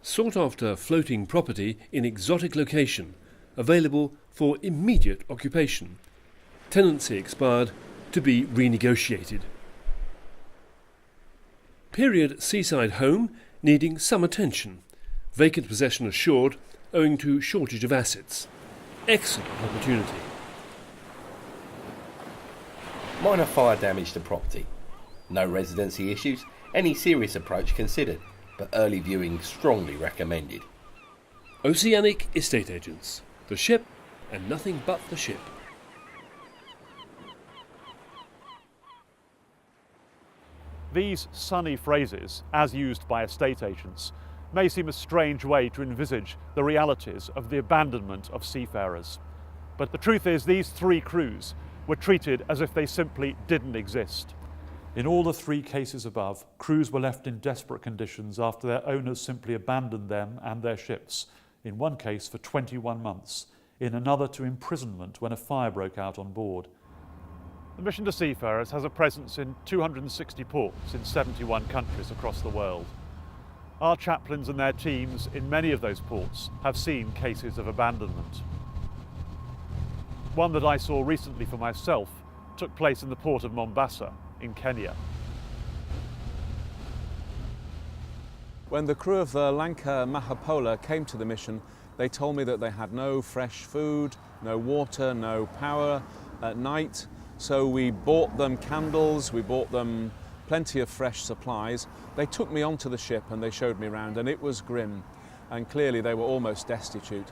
sought after floating property in exotic location, available for immediate occupation. Tenancy expired, to be renegotiated. Period seaside home needing some attention. Vacant possession assured owing to shortage of assets. Excellent opportunity. Minor fire damage to property. No residency issues, any serious approach considered, but early viewing strongly recommended. Oceanic Estate Agents. The ship and nothing but the ship. These sunny phrases, as used by estate agents, may seem a strange way to envisage the realities of the abandonment of seafarers. But the truth is, these three crews were treated as if they simply didn't exist. In all the three cases above, crews were left in desperate conditions after their owners simply abandoned them and their ships, in one case for 21 months, in another to imprisonment when a fire broke out on board. The Mission to Seafarers has a presence in 260 ports in 71 countries across the world. Our chaplains and their teams in many of those ports have seen cases of abandonment. One that I saw recently for myself took place in the port of Mombasa in Kenya. When the crew of the Lanka Mahapola came to the mission, they told me that they had no fresh food, no water, no power at night. So we bought them candles, we bought them plenty of fresh supplies. They took me onto the ship and they showed me around, and it was grim, and clearly they were almost destitute.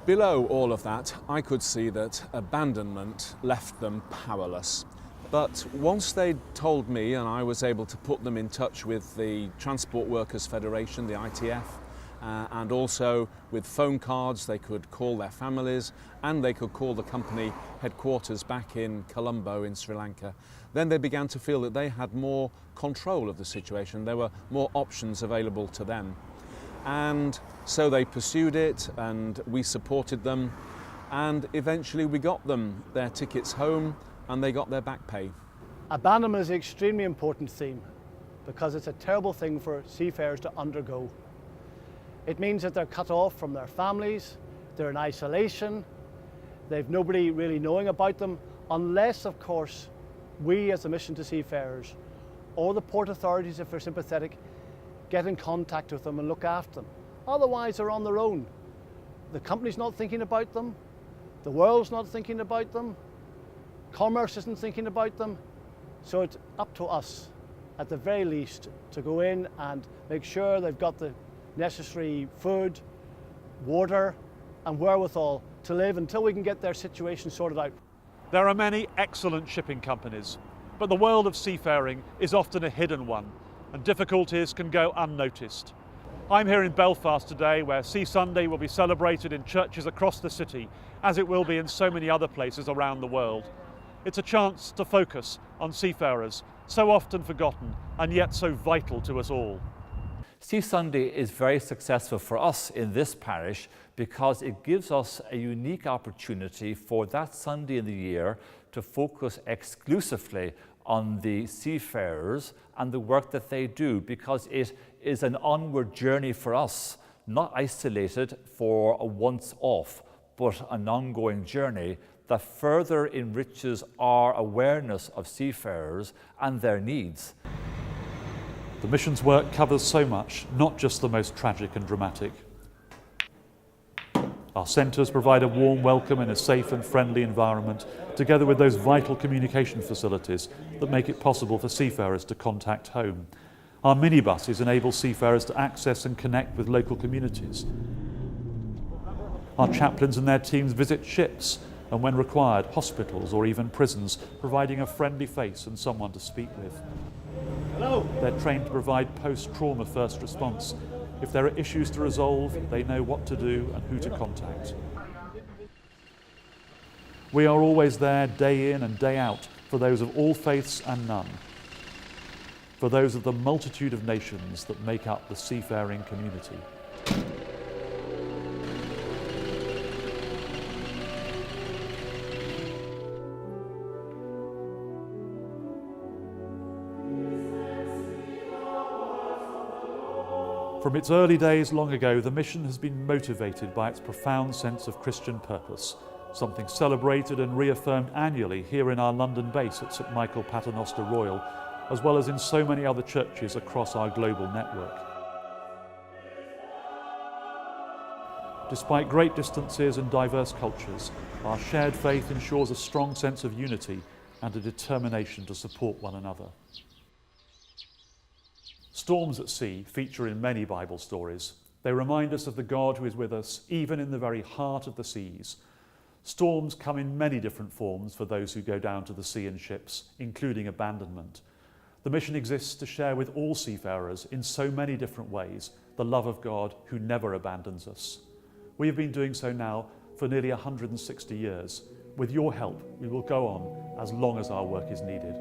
Below all of that, I could see that abandonment left them powerless. But once they'd told me, and I was able to put them in touch with the Transport Workers Federation, the ITF, and also with phone cards, they could call their families and they could call the company headquarters back in Colombo in Sri Lanka. Then they began to feel that they had more control of the situation. There were more options available to them. And so they pursued it, and we supported them, and eventually we got them their tickets home and they got their back pay. Abandonment is an extremely important theme because it's a terrible thing for seafarers to undergo. It means that they're cut off from their families, they're in isolation, they've nobody really knowing about them, unless, of course, we as a Mission to Seafarers, or the port authorities, if they're sympathetic, get in contact with them and look after them. Otherwise, they're on their own. The company's not thinking about them, the world's not thinking about them, commerce isn't thinking about them, so it's up to us, at the very least, to go in and make sure they've got the necessary food, water and wherewithal to live until we can get their situation sorted out. There are many excellent shipping companies, but the world of seafaring is often a hidden one, and difficulties can go unnoticed. I'm here in Belfast today, where Sea Sunday will be celebrated in churches across the city, as it will be in so many other places around the world. It's a chance to focus on seafarers, so often forgotten and yet so vital to us all. Sea Sunday is very successful for us in this parish because it gives us a unique opportunity for that Sunday in the year to focus exclusively on the seafarers and the work that they do, because it is an onward journey for us, not isolated for a once off, but an ongoing journey that further enriches our awareness of seafarers and their needs. The mission's work covers so much, not just the most tragic and dramatic. Our centres provide a warm welcome in a safe and friendly environment, together with those vital communication facilities that make it possible for seafarers to contact home. Our minibuses enable seafarers to access and connect with local communities. Our chaplains and their teams visit ships, and when required, hospitals or even prisons, providing a friendly face and someone to speak with. Hello. They're trained to provide post-trauma first response. If there are issues to resolve, they know what to do and who to contact. We are always there, day in and day out, for those of all faiths and none, for those of the multitude of nations that make up the seafaring community. From its early days long ago, the mission has been motivated by its profound sense of Christian purpose, something celebrated and reaffirmed annually here in our London base at St Michael Paternoster Royal, as well as in so many other churches across our global network. Despite great distances and diverse cultures, our shared faith ensures a strong sense of unity and a determination to support one another. Storms at sea feature in many Bible stories. They remind us of the God who is with us, even in the very heart of the seas. Storms come in many different forms for those who go down to the sea in ships, including abandonment. The mission exists to share with all seafarers in so many different ways the love of God who never abandons us. We have been doing so now for nearly 160 years. With your help, we will go on as long as our work is needed.